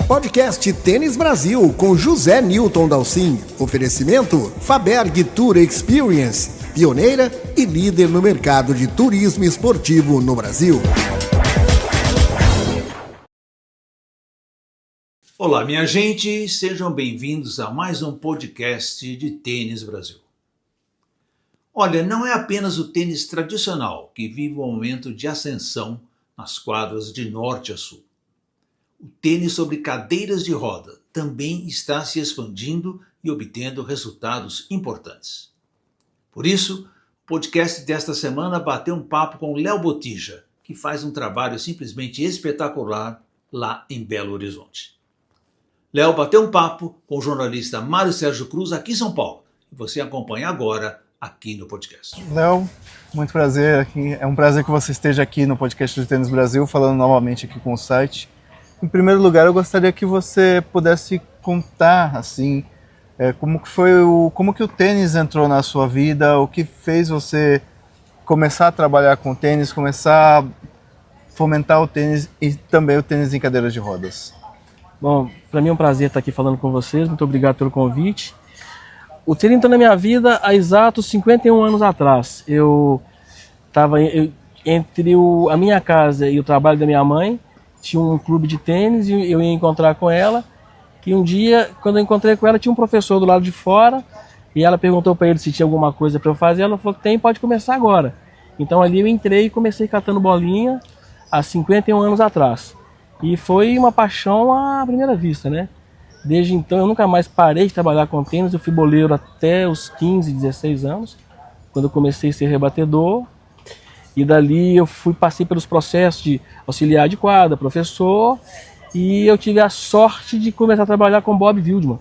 Podcast Tênis Brasil com José Newton Dalcin. Oferecimento Faberg Tour Experience, pioneira e líder no mercado de turismo esportivo no Brasil. Olá, minha gente, sejam bem-vindos a mais um podcast de Tênis Brasil. Olha, não é apenas o tênis tradicional que vive um momento de ascensão nas quadras de norte a sul. O tênis sobre cadeiras de roda também está se expandindo e obtendo resultados importantes. Por isso, o podcast desta semana bateu um papo com Léo Botija, que faz um trabalho simplesmente espetacular lá em Belo Horizonte. Léo bateu um papo com o jornalista Mário Sérgio Cruz aqui em São Paulo. E você acompanha agora aqui no podcast. Léo, muito prazer aqui. É um prazer que você esteja aqui no podcast de Tênis Brasil, falando novamente aqui com o site. Em primeiro lugar, eu gostaria que você pudesse contar, assim, como que o tênis entrou na sua vida, o que fez você começar a trabalhar com o tênis, começar a fomentar o tênis e também o tênis em cadeiras de rodas. Bom, para mim é um prazer estar aqui falando com vocês, muito obrigado pelo convite. O tênis entrou na minha vida há exatos 51 anos atrás. Eu estava entre a minha casa e o trabalho da minha mãe, tinha um clube de tênis e eu ia encontrar com ela. E um dia, quando eu encontrei com ela, tinha um professor do lado de fora e ela perguntou para ele se tinha alguma coisa para eu fazer. Ela falou que tem, pode começar agora. Então ali eu entrei e comecei catando bolinha há 51 anos atrás. E foi uma paixão à primeira vista, né? Desde então eu nunca mais parei de trabalhar com tênis. Eu fui boleiro até os 15, 16 anos, quando eu comecei a ser rebatedor. E dali eu passei pelos processos de auxiliar de quadra, professor, e eu tive a sorte de começar a trabalhar com Bob Wildman.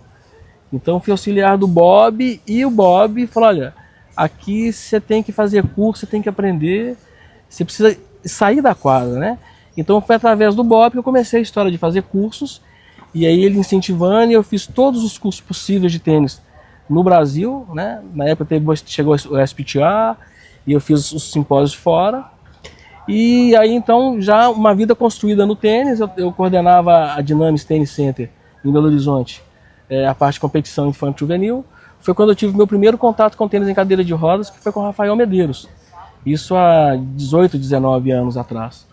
Então fui auxiliar do Bob, e o Bob falou, olha, aqui você tem que fazer curso, você tem que aprender, você precisa sair da quadra, né? Então foi através do Bob que eu comecei a história de fazer cursos, e aí ele incentivando, e eu fiz todos os cursos possíveis de tênis no Brasil, né? Na época chegou o SPTA, e eu fiz os simpósios fora. E aí então, já uma vida construída no tênis, eu coordenava a Dynamis Tennis Center em Belo Horizonte, a parte de competição infantil juvenil. Foi quando eu tive meu primeiro contato com tênis em cadeira de rodas, que foi com o Rafael Medeiros. Isso há 18, 19 anos atrás.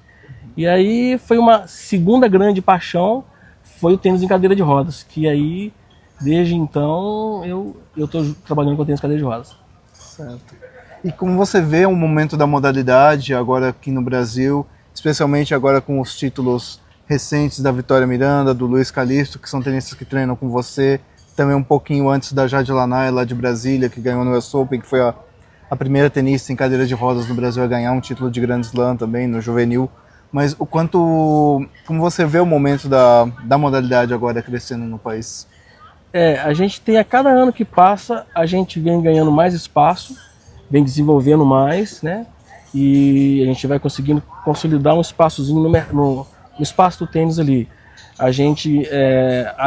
E aí foi uma segunda grande paixão, foi o tênis em cadeira de rodas, que aí, desde então, eu estou trabalhando com tênis em cadeira de rodas. Certo. E como você vê o momento da modalidade agora aqui no Brasil, especialmente agora com os títulos recentes da Vitória Miranda, do Luiz Calisto, que são tenistas que treinam com você, também um pouquinho antes da Jade Lanai, lá de Brasília, que ganhou no US Open, que foi a primeira tenista em cadeira de rodas no Brasil a ganhar um título de Grand Slam também, no juvenil. Mas como você vê o momento da modalidade agora crescendo no país? A gente tem, a cada ano que passa, a gente vem ganhando mais espaço, vem desenvolvendo mais, né? E a gente vai conseguindo consolidar um espaçozinho no espaço do tênis ali. A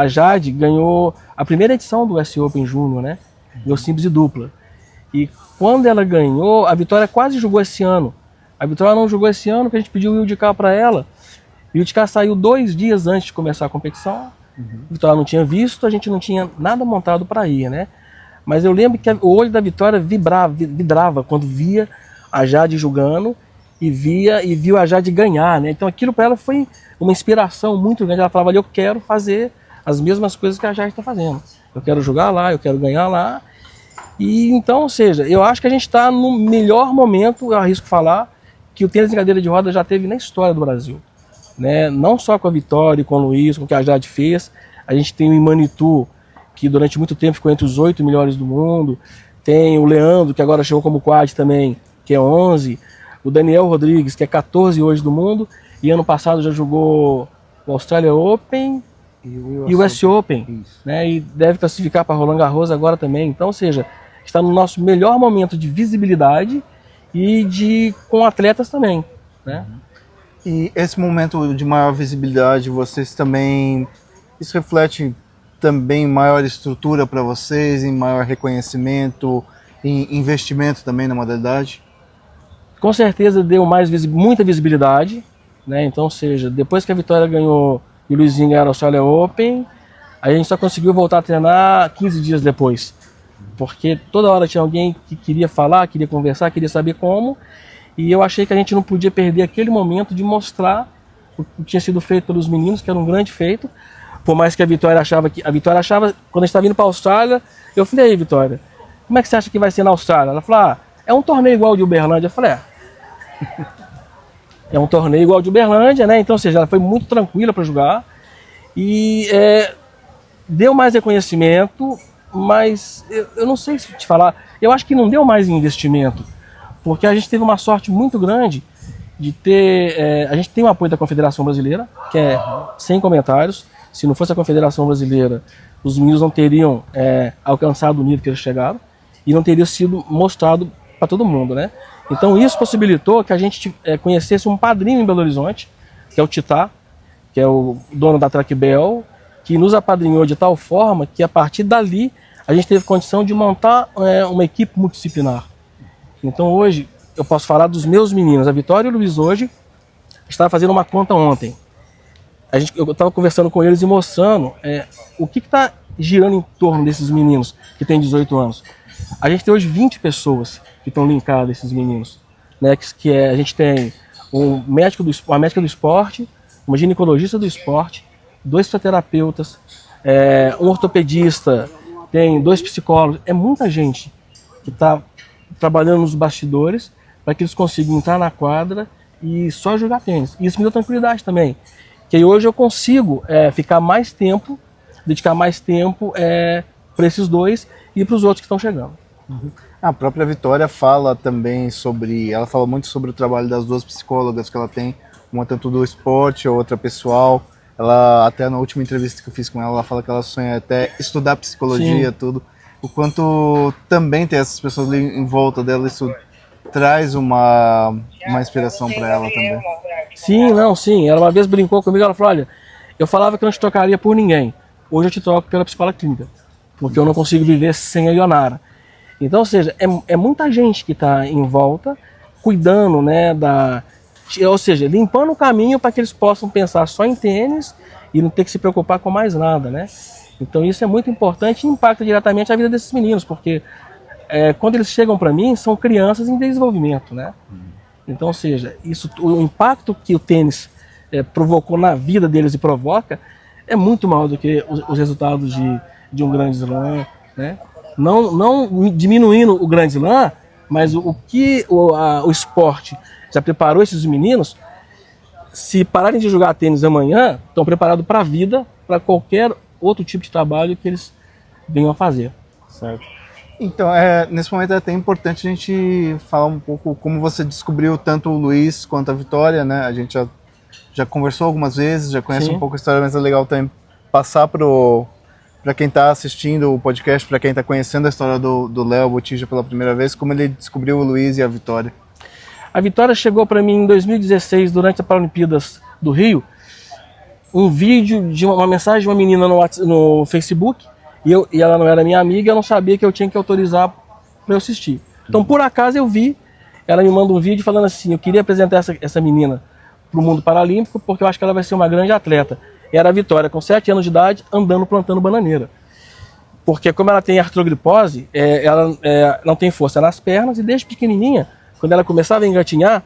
Jade ganhou a primeira edição do US Open Júnior, né? Ganhou simples e dupla. E quando ela ganhou, a Vitória quase jogou esse ano. A Vitória não jogou esse ano, porque a gente pediu o Ildikar para ela. E o Ildikar saiu 2 dias antes de começar a competição. A Vitória não tinha visto, a gente não tinha nada montado para ir, né? Mas eu lembro que o olho da Vitória vidrava quando via a Jade jogando e viu a Jade ganhar, né? Então aquilo para ela foi uma inspiração muito grande. Ela falava, olha, eu quero fazer as mesmas coisas que a Jade está fazendo. Eu quero jogar lá, eu quero ganhar lá. E então, ou seja, eu acho que a gente está no melhor momento, eu arrisco falar, que o tênis em cadeira de roda já teve na história do Brasil, né? Não só com a Vitória, com o Luiz, com o que a Jade fez. A gente tem o Imanitu, que durante muito tempo ficou entre os 8 melhores do mundo. Tem o Leandro, que agora chegou como quad também, que é 11. O Daniel Rodrigues, que é 14 hoje do mundo. E ano passado já jogou o Australia Open e o US Open. Né? E deve classificar para Roland Garros agora também. Então, ou seja, está no nosso melhor momento de visibilidade e com atletas também. Né? E esse momento de maior visibilidade, vocês também... Isso reflete também maior estrutura para vocês, em maior reconhecimento, em investimento também na modalidade? Com certeza deu muita visibilidade, né? Então, ou seja, depois que a Vitória ganhou e o Luizinho ganharam o Australia Open. Aí a gente só conseguiu voltar a treinar 15 dias depois. Porque toda hora tinha alguém que queria falar, queria conversar, queria saber como. E eu achei que a gente não podia perder aquele momento de mostrar o que tinha sido feito pelos meninos, que era um grande feito. Por mais que a Vitória achava, quando a gente estava indo para a Austrália, eu falei, aí Vitória, como é que você acha que vai ser na Austrália? Ela falou, é um torneio igual ao de Uberlândia. Eu falei, é um torneio igual ao de Uberlândia, né? Então, ou seja, ela foi muito tranquila para jogar. E deu mais reconhecimento, mas eu não sei se te falar, eu acho que não deu mais investimento, porque a gente teve uma sorte muito grande de ter, a gente tem o apoio da Confederação Brasileira, que é sem comentários. Se não fosse a Confederação Brasileira, os meninos não teriam alcançado o nível que eles chegaram e não teria sido mostrado para todo mundo, né? Então isso possibilitou que a gente conhecesse um padrinho em Belo Horizonte, que é o Titá, que é o dono da Track Bell, que nos apadrinhou de tal forma que a partir dali a gente teve condição de montar uma equipe multidisciplinar. Então hoje eu posso falar dos meus meninos. A Vitória e o Luiz hoje estavam fazendo uma conta ontem. Eu estava conversando com eles e mostrando o que está girando em torno desses meninos que têm 18 anos. A gente tem hoje 20 pessoas que estão linkadas a esses meninos. Né? A gente tem uma médica do esporte, uma ginecologista do esporte, 2 fisioterapeutas, um ortopedista, tem 2 psicólogos. É muita gente que está trabalhando nos bastidores para que eles consigam entrar na quadra e só jogar tênis. E isso me deu tranquilidade também. Que hoje eu consigo dedicar mais tempo para esses 2 e para os outros que estão chegando. Uhum. A própria Vitória fala também ela fala muito sobre o trabalho das 2 psicólogas que ela tem, uma tanto do esporte, a outra pessoal. Ela, até na última entrevista que eu fiz com ela fala que ela sonha até estudar psicologia, Sim. tudo. O quanto também ter essas pessoas ali em volta dela, isso traz uma inspiração para ela também. Sim. Ela uma vez brincou comigo, ela falou, olha, eu falava que eu não te trocaria por ninguém. Hoje eu te troco pela psicóloga clínica, porque eu não consigo viver sem a Ionara. Então, ou seja, é muita gente que está em volta, cuidando, né, ou seja, limpando o caminho para que eles possam pensar só em tênis e não ter que se preocupar com mais nada, né? Então isso é muito importante e impacta diretamente a vida desses meninos, porque quando eles chegam para mim, são crianças em desenvolvimento, né? Então, ou seja, o impacto que o tênis provocou na vida deles e provoca é muito maior do que os resultados de um grande slam, né? Não diminuindo o grande slam, mas o que o esporte já preparou esses meninos, se pararem de jogar tênis amanhã, estão preparados para a vida, para qualquer outro tipo de trabalho que eles venham a fazer. Certo. Então, nesse momento é até importante a gente falar um pouco como você descobriu tanto o Luiz quanto a Vitória, né? A gente já conversou algumas vezes, já conhece um pouco a história, mas é legal também passar para quem está assistindo o podcast, para quem está conhecendo a história do Léo Botija pela primeira vez, como ele descobriu o Luiz e a Vitória. A Vitória chegou para mim em 2016, durante as Paralimpíadas do Rio, um vídeo de uma mensagem de uma menina no Facebook, e ela não era minha amiga, eu não sabia que eu tinha que autorizar para eu assistir. Então, por acaso, eu vi, ela me manda um vídeo falando assim, eu queria apresentar essa menina para o mundo paralímpico, porque eu acho que ela vai ser uma grande atleta. Era a Vitória, com 7 anos de idade, andando, plantando bananeira. Porque como ela tem artrogripose, ela não tem força nas pernas, e desde pequenininha, quando ela começava a engatinhar,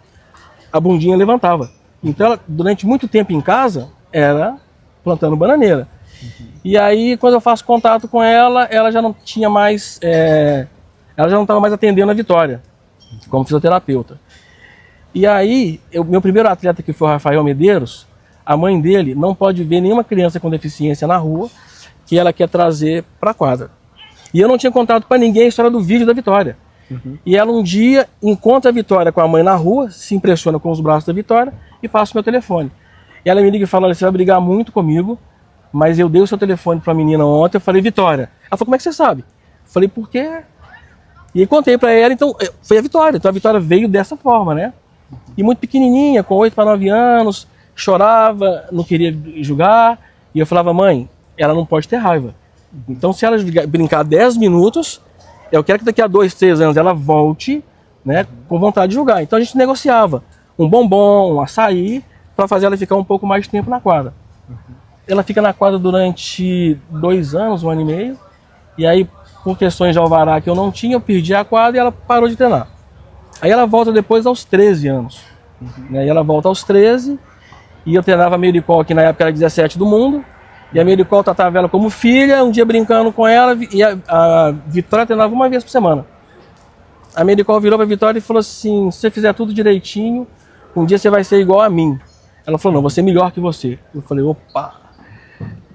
a bundinha levantava. Então, ela, durante muito tempo em casa, era plantando bananeira. E aí, quando eu faço contato com ela, ela já não tinha mais... ela já não estava mais atendendo a Vitória, como fisioterapeuta. E aí, meu primeiro atleta, que foi o Rafael Medeiros, a mãe dele não pode ver nenhuma criança com deficiência na rua que ela quer trazer para a quadra. E eu não tinha contado para ninguém a história do vídeo da Vitória. E ela um dia encontra a Vitória com a mãe na rua, se impressiona com os braços da Vitória e passa o meu telefone. E ela me liga e fala, olha, você vai brigar muito comigo, mas eu dei o seu telefone para a menina ontem, eu falei, Vitória. Ela falou, como é que você sabe? Eu falei, por quê? E aí contei para ela, então foi a Vitória. Então a Vitória veio dessa forma, né? E muito pequenininha, com 8 para 9 anos, chorava, não queria jogar. E eu falava, mãe, ela não pode ter raiva. Então se ela brincar 10 minutos, eu quero que daqui a 2, 3 anos ela volte, né, com vontade de jogar. Então a gente negociava um bombom, um açaí, para fazer ela ficar um pouco mais de tempo na quadra. ela fica na quadra durante 2 anos, 1 ano e meio. E aí, por questões de alvará que eu não tinha, eu perdi a quadra e ela parou de treinar. Aí ela volta depois aos 13 anos. Né? E ela volta aos 13, e eu treinava a Mericol, que na época era 17 do mundo. E a Mericol tratava ela como filha, um dia brincando com ela, e a Vitória treinava 1 vez por semana. A Mericol virou pra Vitória e falou assim: se você fizer tudo direitinho, um dia você vai ser igual a mim. Ela falou: não, vou ser melhor que você. Eu falei: opa,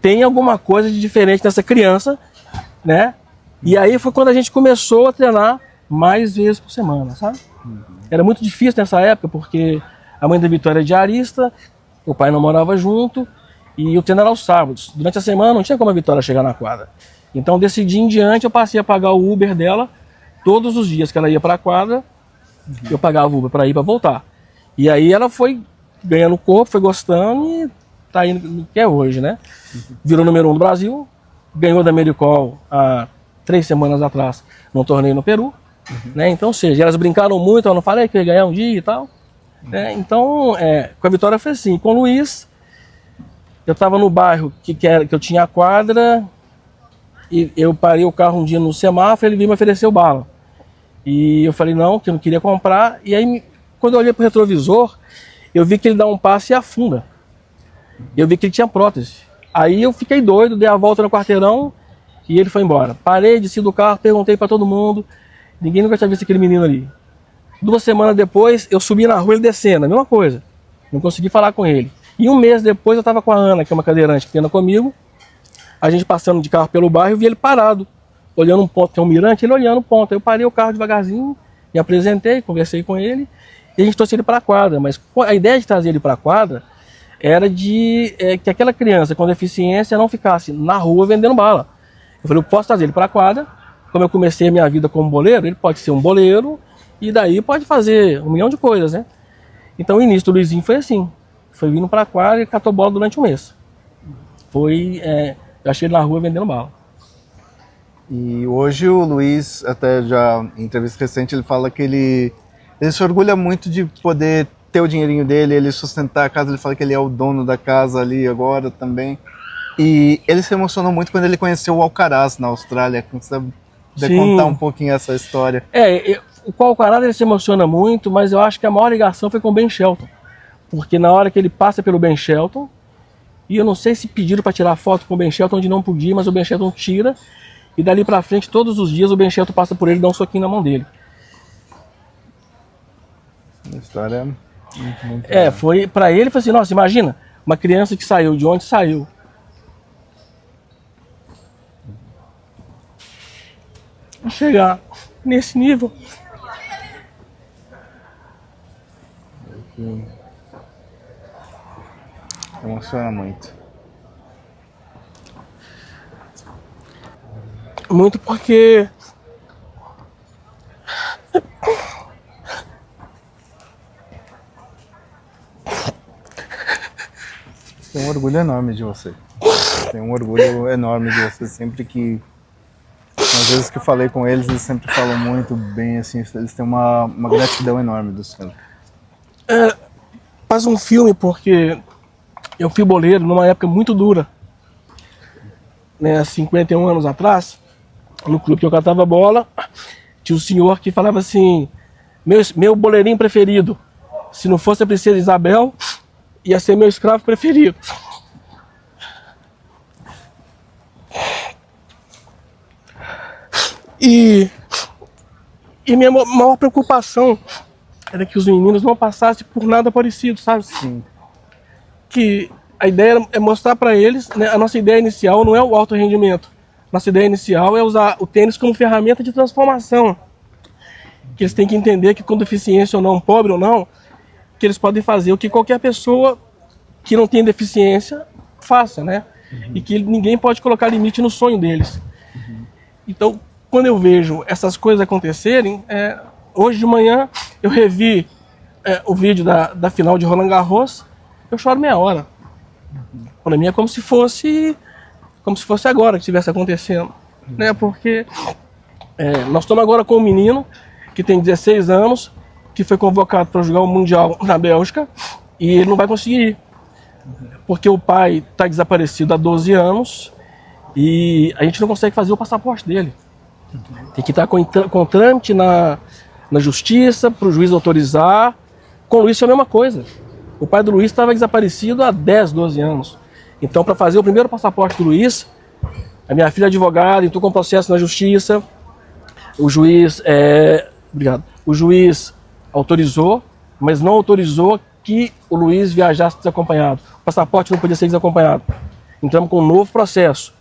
tem alguma coisa de diferente nessa criança, né? E aí foi quando a gente começou a treinar mais vezes por semana, sabe? Era muito difícil nessa época, porque a mãe da Vitória é diarista, o pai não morava junto, e o treino era aos sábados. Durante a semana não tinha como a Vitória chegar na quadra. Então, desse dia em diante, eu passei a pagar o Uber dela todos os dias que ela ia para a quadra. Eu pagava o Uber para ir para voltar. E aí ela foi ganhando corpo, foi gostando e tá indo no que é hoje, né? Virou número 1 do Brasil, ganhou da Mericol há 3 semanas atrás num torneio no Peru. Né? Então, ou seja, elas brincaram muito, eu não falei que eu ia ganhar um dia e tal. Então, com a Vitória foi assim. Com o Luiz, eu estava no bairro que eu tinha a quadra, e eu parei o carro um dia no semáforo, ele veio me oferecer bala. E eu falei não, que eu não queria comprar. E aí, quando eu olhei pro retrovisor, eu vi que ele dá um passo e afunda. Eu vi que ele tinha prótese. Aí eu fiquei doido, dei a volta no quarteirão e ele foi embora. Parei, desci do carro, perguntei para todo mundo. Ninguém nunca tinha visto aquele menino ali. 2 semanas depois, eu subi na rua, ele descendo, a mesma coisa. Não consegui falar com ele. E 1 mês depois, eu estava com a Ana, que é uma cadeirante que treina comigo. A gente passando de carro pelo bairro, eu vi ele parado, olhando um ponto, tem um mirante, ele olhando um ponto. Eu parei o carro devagarzinho, me apresentei, conversei com ele, e a gente trouxe ele para a quadra. Mas a ideia de trazer ele para a quadra era de que aquela criança com deficiência não ficasse na rua vendendo bala. Eu falei, eu posso trazer ele para a quadra. Como eu comecei a minha vida como boleiro, ele pode ser um boleiro e daí pode fazer 1 milhão de coisas, né? Então o início do Luizinho foi assim. Foi vindo para a quadra e catou bola durante 1 mês. Eu achei ele na rua vendendo bala. E hoje o Luiz, até já em entrevista recente, ele fala que ele se orgulha muito de poder ter o dinheirinho dele, ele sustentar a casa, ele fala que ele é o dono da casa ali agora também. E ele se emocionou muito quando ele conheceu o Alcaraz na Austrália. Você poder contar um pouquinho essa história? Com o Alcaraz ele se emociona muito, mas eu acho que a maior ligação foi com o Ben Shelton. Porque na hora que ele passa pelo Ben Shelton, e eu não sei se pediram para tirar foto com o Ben Shelton onde não podia, mas o Ben Shelton tira, e dali pra frente, todos os dias, o Ben Shelton passa por ele e dá um soquinho na mão dele. A história muito foi pra ele, foi assim, nossa, imagina, uma criança que saiu de onde saiu. Chegar nesse nível. Emociona muito. Muito porque tem um orgulho enorme de você. Tem um orgulho enorme de você. Sempre que às vezes que eu falei com eles sempre falam muito bem, assim, eles têm uma gratidão enorme do senhor. Faz um filme porque eu fui boleiro numa época muito dura, né, 51 anos atrás, no clube que eu catava bola, tinha um senhor que falava assim, meu boleirinho preferido, se não fosse a princesa Isabel, ia ser meu escravo preferido. E minha maior preocupação era que os meninos não passassem por nada parecido, sabe? Sim. Que a ideia é mostrar para eles, né, a nossa ideia inicial não é o alto rendimento. Nossa ideia inicial é usar o tênis como ferramenta de transformação. Que eles têm que entender que com deficiência ou não, pobre ou não, que eles podem fazer o que qualquer pessoa que não tem deficiência faça, né? E que ninguém pode colocar limite no sonho deles. Então, quando eu vejo essas coisas acontecerem, hoje de manhã eu revi o vídeo da final de Roland Garros, eu choro meia hora. Para mim é como se fosse agora que estivesse acontecendo, né? Porque nós estamos agora com um menino que tem 16 anos, que foi convocado para jogar o Mundial na Bélgica, e ele não vai conseguir ir. porque o pai está desaparecido há 12 anos e a gente não consegue fazer o passaporte dele. Tem que estar com trâmite na justiça, para o juiz autorizar. Com o Luiz foi a mesma coisa. O pai do Luiz estava desaparecido há 10, 12 anos. Então, para fazer o primeiro passaporte do Luiz, a minha filha é advogada, entrou com processo na justiça, o juiz autorizou, mas não autorizou que o Luiz viajasse desacompanhado. O passaporte não podia ser desacompanhado. Entramos com um novo processo.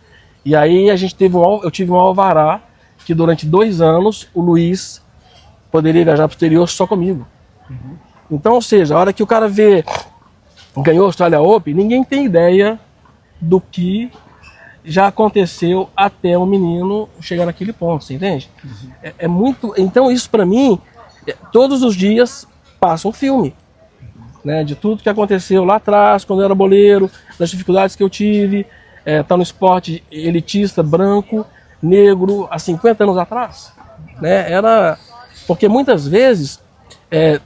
E aí eu tive um alvará que durante 2 anos o Luiz poderia viajar para o exterior só comigo. Então, ou seja, a hora que o cara ganhou a Australia Open, ninguém tem ideia do que já aconteceu até o menino chegar naquele ponto, você entende? É muito. Então, isso para mim, todos os dias passa um filme, né, de tudo que aconteceu lá atrás, quando eu era boleiro, das dificuldades que eu tive, tá no esporte elitista, branco, negro, há 50 anos atrás, né? Porque muitas vezes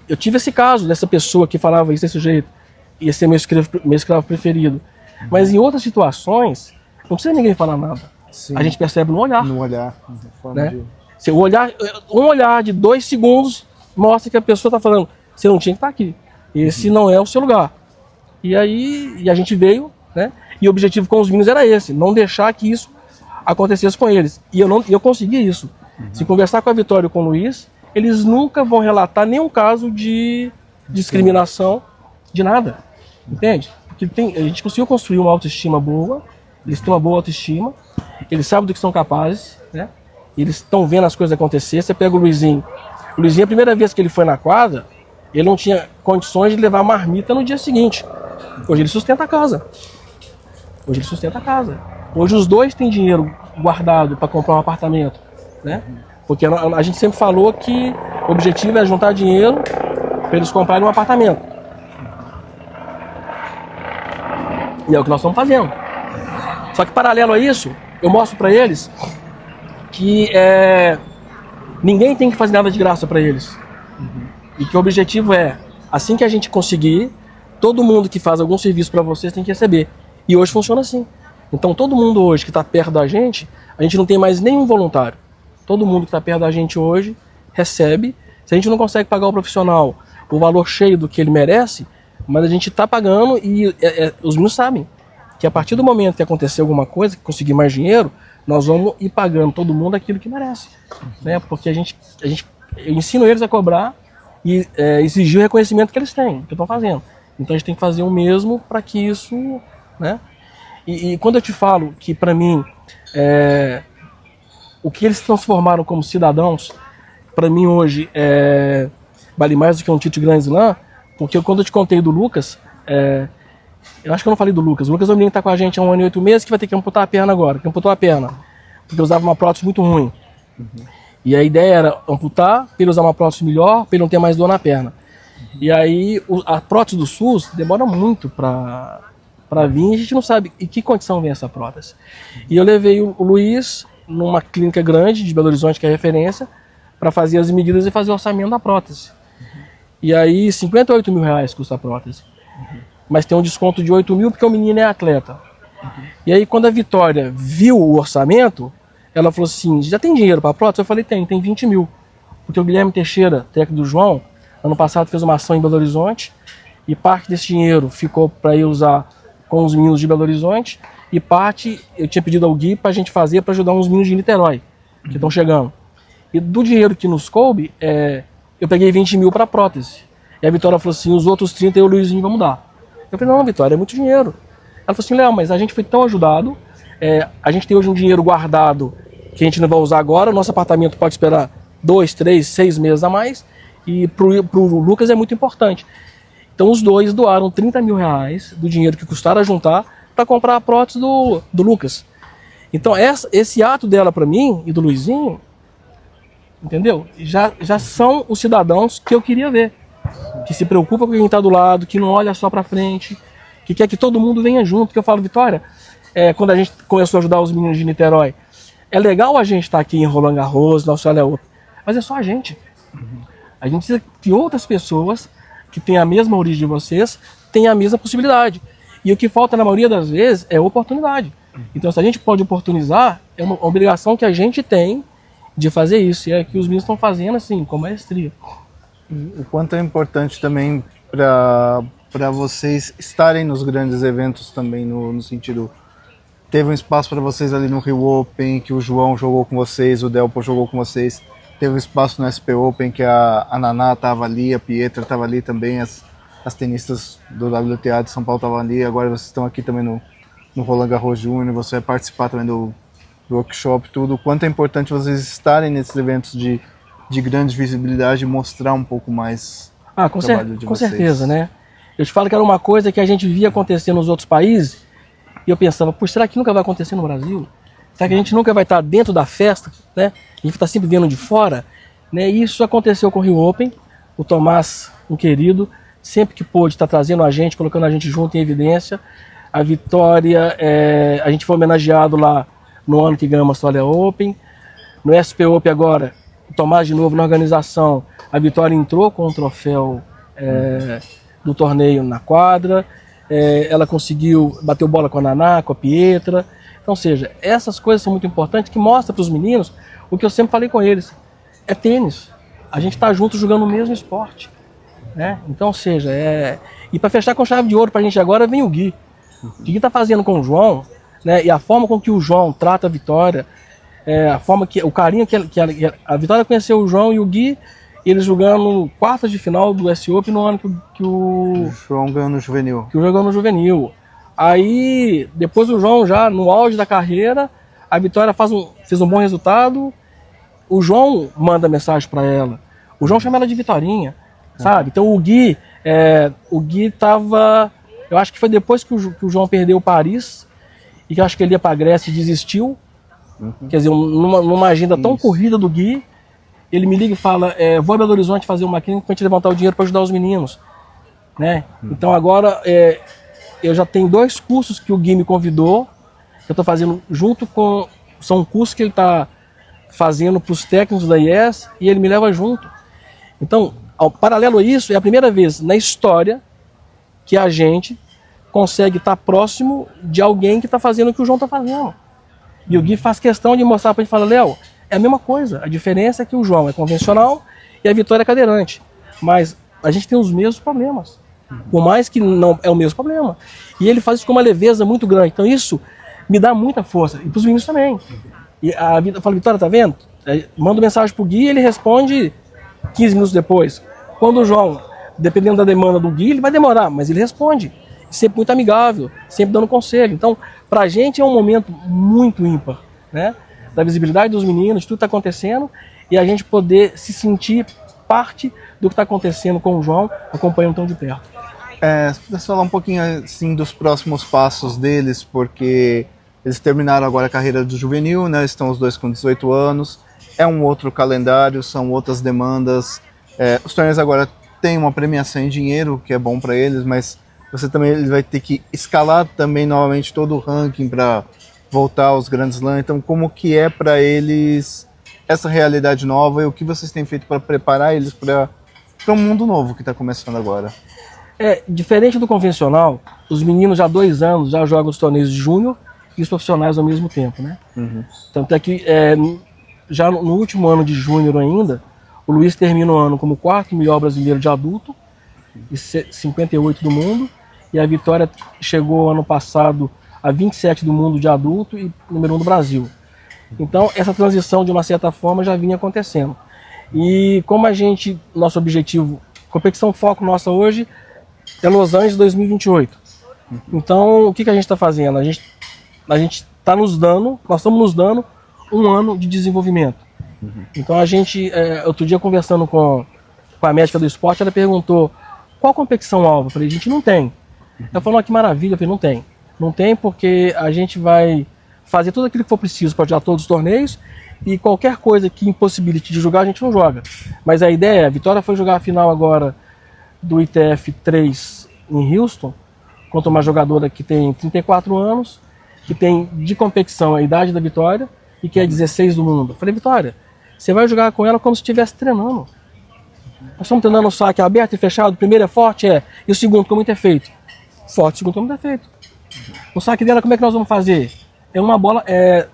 eu tive esse caso dessa pessoa que falava isso desse jeito, ia ser meu escravo preferido. Mas em outras situações, não precisa ninguém falar nada. Sim. A gente percebe no olhar. No olhar. Né? Se um olhar de 2 segundos mostra que a pessoa está falando, você não tinha que estar aqui. Esse não é o seu lugar. E aí a gente veio, né? E o objetivo com os meninos era esse, não deixar que isso acontecesse com eles. E eu consegui isso. Se conversar com a Vitória e com o Luiz, eles nunca vão relatar nenhum caso de discriminação, de nada. Entende? Porque a gente conseguiu construir uma autoestima boa, eles têm uma boa autoestima, eles sabem do que são capazes, né? Eles estão vendo as coisas acontecer. Você pega o Luizinho. O Luizinho, a primeira vez que ele foi na quadra, ele não tinha condições de levar marmita no dia seguinte. Hoje ele sustenta a casa. Hoje os dois têm dinheiro guardado para comprar um apartamento, né? Porque a gente sempre falou que o objetivo é juntar dinheiro para eles comprarem um apartamento. E é o que nós estamos fazendo. Só que paralelo a isso, eu mostro para eles que ninguém tem que fazer nada de graça para eles. E que o objetivo assim que a gente conseguir, todo mundo que faz algum serviço para vocês tem que receber. E hoje funciona assim. Então todo mundo hoje que está perto da gente não tem mais nenhum voluntário. Todo mundo que está perto da gente hoje recebe. Se a gente não consegue pagar o profissional o valor cheio do que ele merece, mas a gente está pagando e os meninos sabem que a partir do momento que acontecer alguma coisa, que conseguir mais dinheiro, nós vamos ir pagando todo mundo aquilo que merece. Né? Porque eu ensino eles a cobrar e exigir o reconhecimento que eles têm, que estão fazendo. Então a gente tem que fazer o mesmo para que isso... Né? E quando eu te falo que para mim o que eles se transformaram como cidadãos, para mim hoje vale mais do que um título de Grand Slam, porque quando eu te contei do Lucas, eu acho que eu não falei do Lucas. O Lucas é um menino que está com a gente há 1 ano e 8 meses, que vai ter que amputar a perna agora, que amputou a perna, porque usava uma prótese muito ruim. E a ideia era amputar, para ele usar uma prótese melhor, para ele não ter mais dor na perna. E aí a prótese do SUS demora muito para vir, e a gente não sabe em que condição vem essa prótese. E eu levei o Luiz numa clínica grande de Belo Horizonte, que é referência, para fazer as medidas e fazer o orçamento da prótese. E aí R$58 mil custa a prótese. Mas tem um desconto de 8 mil porque o menino é atleta. E aí quando a Vitória viu o orçamento, ela falou assim, já tem dinheiro para a prótese? Eu falei, tem 20 mil. Porque o Guilherme Teixeira, técnico do João, ano passado fez uma ação em Belo Horizonte, e parte desse dinheiro ficou para eu usar com os meninos de Belo Horizonte, e parte eu tinha pedido ao Gui para a gente fazer para ajudar uns meninos de Niterói, que estão chegando. E do dinheiro que nos coube, eu peguei 20 mil para prótese. E a Vitória falou assim, os outros 30 eu e o Luizinho vamos dar. Eu falei, não, Vitória, é muito dinheiro. Ela falou assim, Léo, mas a gente foi tão ajudado, a gente tem hoje um dinheiro guardado que a gente não vai usar agora, o nosso apartamento pode esperar 2, 3, 6 meses a mais, e pro Lucas é muito importante. Então os dois doaram 30 mil reais do dinheiro que custaram a juntar para comprar a prótese do Lucas. Então esse ato dela para mim e do Luizinho, entendeu? Já são os cidadãos que eu queria ver. Que se preocupa com quem está do lado, que não olha só para frente, que quer que todo mundo venha junto. Porque eu falo, Vitória, quando a gente começou a ajudar os meninos de Niterói, é legal a gente estar aqui em Roland Garros, na Austrália Open, mas é só a gente. A gente precisa que outras pessoas que têm a mesma origem de vocês tenham a mesma possibilidade. E o que falta na maioria das vezes é oportunidade. Então, se a gente pode oportunizar, é uma obrigação que a gente tem de fazer isso. E é que os meninos estão fazendo assim, com maestria. O quanto é importante também para vocês estarem nos grandes eventos também, no sentido... Teve um espaço para vocês ali no Rio Open, que o João jogou com vocês, o Delpo jogou com vocês. Teve um espaço no SP Open, que a Naná estava ali, a Pietra estava ali também, as tenistas do WTA de São Paulo estavam ali. Agora vocês estão aqui também no Roland Garros Júnior, você vai participar também do workshop, tudo. O quanto é importante vocês estarem nesses eventos de grande visibilidade e mostrar um pouco mais o trabalho de com vocês. certeza, né? Eu te falo que era uma coisa que a gente via acontecer nos outros países e eu pensava, será que nunca vai acontecer no Brasil? Será que a gente nunca vai estar dentro da festa, né? A gente está sempre vendo de fora, né? E isso aconteceu com o Rio Open. O Tomás, um querido, sempre que pôde, está trazendo a gente, colocando a gente junto em evidência. A Vitória, a gente foi homenageado lá no ano que ganhamos a Australia Open. No SP Open agora, o Tomás de novo na organização, a Vitória entrou com o troféu do torneio na quadra. Ela conseguiu, bateu bola com a Naná, com a Pietra. Então, ou seja, essas coisas são muito importantes, que mostram para os meninos o que eu sempre falei com eles. É tênis. A gente está junto jogando o mesmo esporte. Né? Então, ou seja, e para fechar com chave de ouro para a gente agora vem o Gui. O que está fazendo com o João, né? E a forma com que o João trata a Vitória, a forma que o carinho que a Vitória conheceu o João e o Gui, eles jogando quartas de final do US Open no ano que o João ganhou no juvenil. Que o João ganhou no juvenil. Aí, depois o João já no auge da carreira, a Vitória fez um bom resultado, o João manda mensagem para ela. O João chama ela de Vitorinha, sabe? Então o Gui tava... Eu acho que foi depois que o João perdeu Paris, e que eu acho que ele ia para a Grécia e desistiu. Quer dizer, numa agenda tão corrida do Gui, ele me liga e fala, vou a Belo Horizonte fazer uma clínica para a gente levantar o dinheiro para ajudar os meninos. Né? Então agora eu já tenho 2 cursos que o Gui me convidou, que eu estou fazendo junto com... São cursos que ele está fazendo para os técnicos da IES e ele me leva junto. Então, ao paralelo a isso, é a primeira vez na história que a gente consegue estar próximo de alguém que está fazendo o que o João está fazendo. E o Gui faz questão de mostrar para a gente, fala, Léo, é a mesma coisa, a diferença é que o João é convencional e a Vitória é cadeirante, mas a gente tem os mesmos problemas, por mais que não é o mesmo problema. E ele faz isso com uma leveza muito grande, então isso me dá muita força, e para os meninos também. E eu falo, Vitória, tá vendo? Mando mensagem pro Gui e ele responde 15 minutos depois. Quando o João, dependendo da demanda do Gui, ele vai demorar, mas ele responde. Sempre muito amigável, sempre dando conselho. Então, pra gente é um momento muito ímpar, né? Da visibilidade dos meninos, de tudo que está acontecendo, e a gente poder se sentir parte do que está acontecendo com o João, acompanhando tão de perto. Vamos falar um pouquinho assim dos próximos passos deles, porque eles terminaram agora a carreira do juvenil, né? Estão os dois com 18 anos, é um outro calendário, são outras demandas. Os torneios agora têm uma premiação em dinheiro, que é bom para eles, mas você também vai ter que escalar também novamente todo o ranking para voltar aos grandes slams. Então, como que é para eles essa realidade nova e o que vocês têm feito para preparar eles para um mundo novo que está começando agora? Diferente do convencional, os meninos já há 2 anos já jogam os torneios de júnior e os profissionais ao mesmo tempo, né? Tanto é que já no último ano de júnior ainda, o Luiz termina o ano como o 4º melhor brasileiro de adulto e 58 do mundo, e a Vitória chegou ano passado a 27 do mundo de adulto e número 1 do Brasil. Então essa transição de uma certa forma já vinha acontecendo. E como nosso objetivo, competição foco nossa hoje é Los Angeles 2028. Então o que a gente está fazendo? A gente está nós estamos nos dando um ano de desenvolvimento. Então a gente, outro dia conversando com a médica do esporte, ela perguntou qual competição alvo? Eu falei, a gente não tem. Ela falou, que maravilha. Eu falei, não tem. Não tem porque a gente vai fazer tudo aquilo que for preciso para jogar todos os torneios e qualquer coisa que impossibilite de jogar, a gente não joga. Mas a ideia a Vitória foi jogar a final agora do ITF 3 em Houston, contra uma jogadora que tem 34 anos, que tem de competição a idade da Vitória e que é 16 do mundo. Eu falei, Vitória, você vai jogar com ela como se estivesse treinando. Nós estamos treinando o saque aberto e fechado, o primeiro é forte, e o segundo, como muito é feito. forte segundo turno defeito. O saque dela, como é que nós vamos fazer? É uma bola,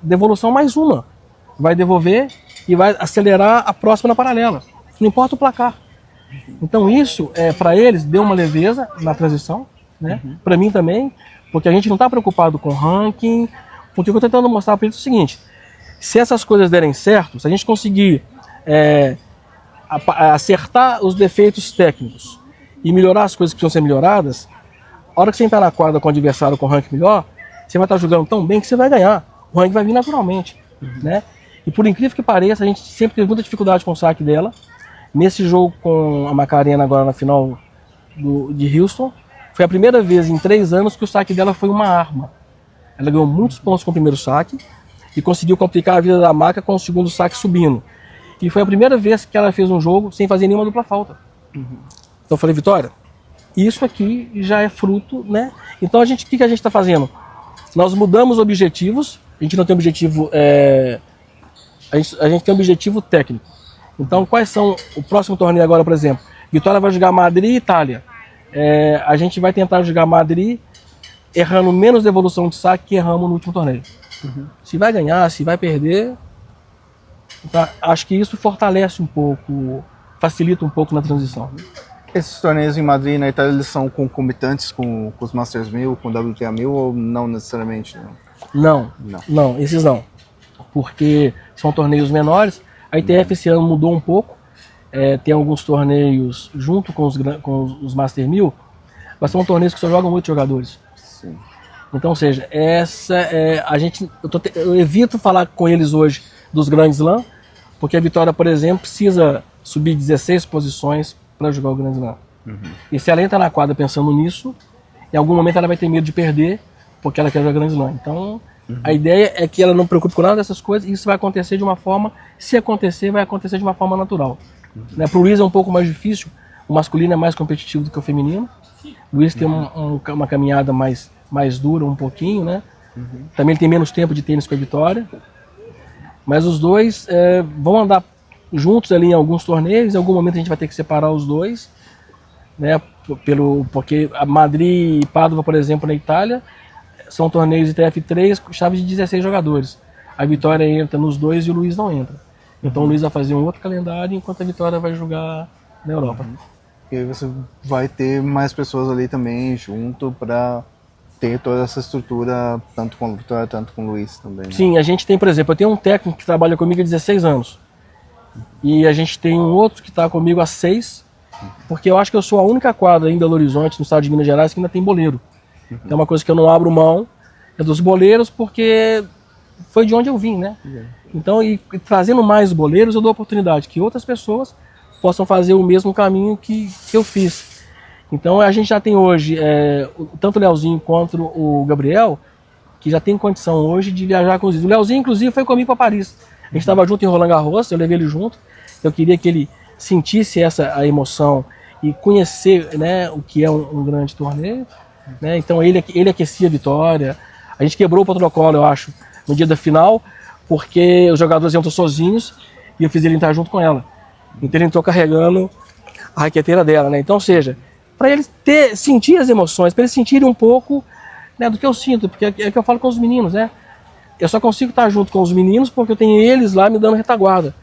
devolução mais uma. Vai devolver e vai acelerar a próxima na paralela. Não importa o placar. Então isso, para eles, deu uma leveza na transição, né? Para mim também, porque a gente não está preocupado com ranking, porque eu estou tentando mostrar para eles o seguinte: se essas coisas derem certo, se a gente conseguir acertar os defeitos técnicos e melhorar as coisas que precisam ser melhoradas, a hora que você entrar na quadra com o adversário com ranking melhor, você vai estar jogando tão bem que você vai ganhar. O ranking vai vir naturalmente, né? E por incrível que pareça, a gente sempre teve muita dificuldade com o saque dela. Nesse jogo com a Macarena agora na final de Houston, foi a primeira vez em 3 anos que o saque dela foi uma arma. Ela ganhou muitos pontos com o primeiro saque e conseguiu complicar a vida da Maca com o segundo saque subindo. E foi a primeira vez que ela fez um jogo sem fazer nenhuma dupla falta. Então eu falei, Vitória, isso aqui já é fruto, né? Então o que a gente está fazendo? Nós mudamos objetivos, a gente não tem objetivo, a gente tem objetivo técnico. Então quais são, o próximo torneio agora, por exemplo, Vitória vai jogar Madrid e Itália. A gente vai tentar jogar Madrid errando menos devolução de saque que erramos no último torneio. Se vai ganhar, se vai perder, tá? Acho que isso fortalece um pouco, facilita um pouco na transição. Esses torneios em Madrid e na Itália, eles são concomitantes com os Masters 1000, com o WTA 1000 ou não necessariamente? Não, esses não. Porque são torneios menores. A ITF esse ano mudou um pouco. Tem alguns torneios junto com os Masters 1000, mas são torneios que só jogam 8 jogadores. Sim. Então, ou seja, eu evito falar com eles hoje dos Grand Slam, porque a Vitória, por exemplo, precisa subir 16 posições para jogar o Grand Slam. E se ela entra na quadra pensando nisso, em algum momento ela vai ter medo de perder, porque ela quer jogar Grand Slam. Então, a ideia é que ela não preocupe com nada dessas coisas, e isso vai acontecer de uma forma, se acontecer, vai acontecer de uma forma natural. Né? Para o Luiz é um pouco mais difícil, o masculino é mais competitivo do que o feminino. O Luiz tem uma caminhada mais dura um pouquinho, né? Também ele tem menos tempo de tênis com a Vitória. Mas os dois vão andar juntos ali em alguns torneios, em algum momento a gente vai ter que separar os dois, né? Porque a Madrid e Padova, por exemplo, na Itália, são torneios de TF3 com chaves de 16 jogadores. A Vitória entra nos dois e o Luiz não entra. Então o Luiz vai fazer um outro calendário, enquanto a Vitória vai jogar na Europa. E aí você vai ter mais pessoas ali também junto para ter toda essa estrutura, tanto com a Vitória, tanto com o Luiz também. Né? Sim, a gente tem, por exemplo, eu tenho um técnico que trabalha comigo há 16 anos. E a gente tem um outro que está comigo há 6, porque eu acho que eu sou a única quadra em Belo Horizonte, no estado de Minas Gerais, que ainda tem boleiro. É uma coisa que eu não abro mão, é dos boleiros, porque foi de onde eu vim, né? Então, e trazendo mais boleiros, eu dou a oportunidade que outras pessoas possam fazer o mesmo caminho que eu fiz. Então, a gente já tem hoje, tanto o Leozinho quanto o Gabriel, que já tem condição hoje de viajar com os filhos. O Leozinho, inclusive, foi comigo para Paris. A gente estava junto em Roland Garros, eu levei ele junto. Eu queria que ele sentisse a emoção e conhecer, né, o que é um grande torneio. Né? Então ele aquecia a Vitória. A gente quebrou o protocolo, eu acho, no dia da final, porque os jogadores iam estar sozinhos e eu fiz ele entrar junto com ela. Então ele entrou carregando a raqueteira dela, né? Então, ou seja, para eles sentir as emoções, para eles sentirem um pouco, né, do que eu sinto, porque é que eu falo com os meninos, né? Eu só consigo estar junto com os meninos porque eu tenho eles lá me dando retaguarda.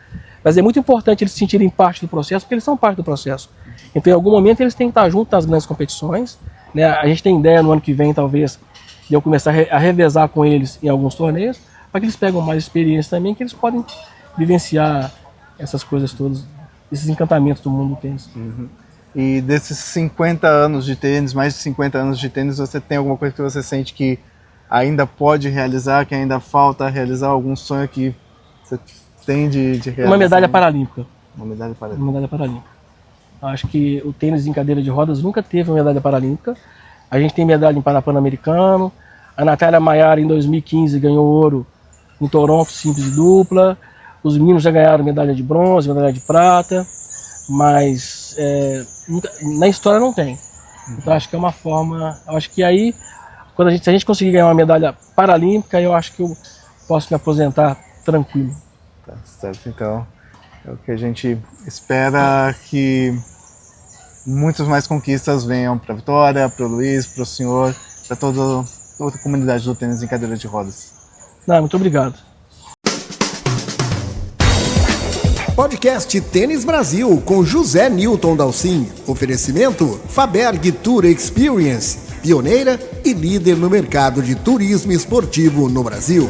Mas é muito importante eles se sentirem parte do processo, porque eles são parte do processo. Então, em algum momento, eles têm que estar juntos nas grandes competições. Né? A gente tem ideia no ano que vem, talvez, de eu começar a revezar com eles em alguns torneios, para que eles pegam mais experiência também, que eles podem vivenciar essas coisas todas, esses encantamentos do mundo do tênis. E desses 50 anos de tênis, mais de 50 anos de tênis, você tem alguma coisa que você sente que ainda pode realizar, que ainda falta realizar, algum sonho que você tem de realizar? Uma medalha paralímpica. Uma medalha paralímpica. Uma medalha paralímpica. Acho que o tênis em cadeira de rodas nunca teve uma medalha paralímpica. A gente tem medalha em Pan-Americano. A Natália Maiara, em 2015, ganhou ouro em Toronto, simples e dupla. Os meninos já ganharam medalha de bronze, medalha de prata. Mas na história não tem. Então acho que é uma forma... Acho que aí, se a gente conseguir ganhar uma medalha paralímpica, eu acho que eu posso me aposentar tranquilo. Tá certo, então. É o que a gente espera que muitas mais conquistas venham para a Vitória, para o Luiz, para o senhor, para toda a comunidade do tênis em cadeira de rodas. Muito obrigado. Podcast Tênis Brasil com José Newton Dalcin. Oferecimento Faberg Tour Experience, pioneira e líder no mercado de turismo esportivo no Brasil.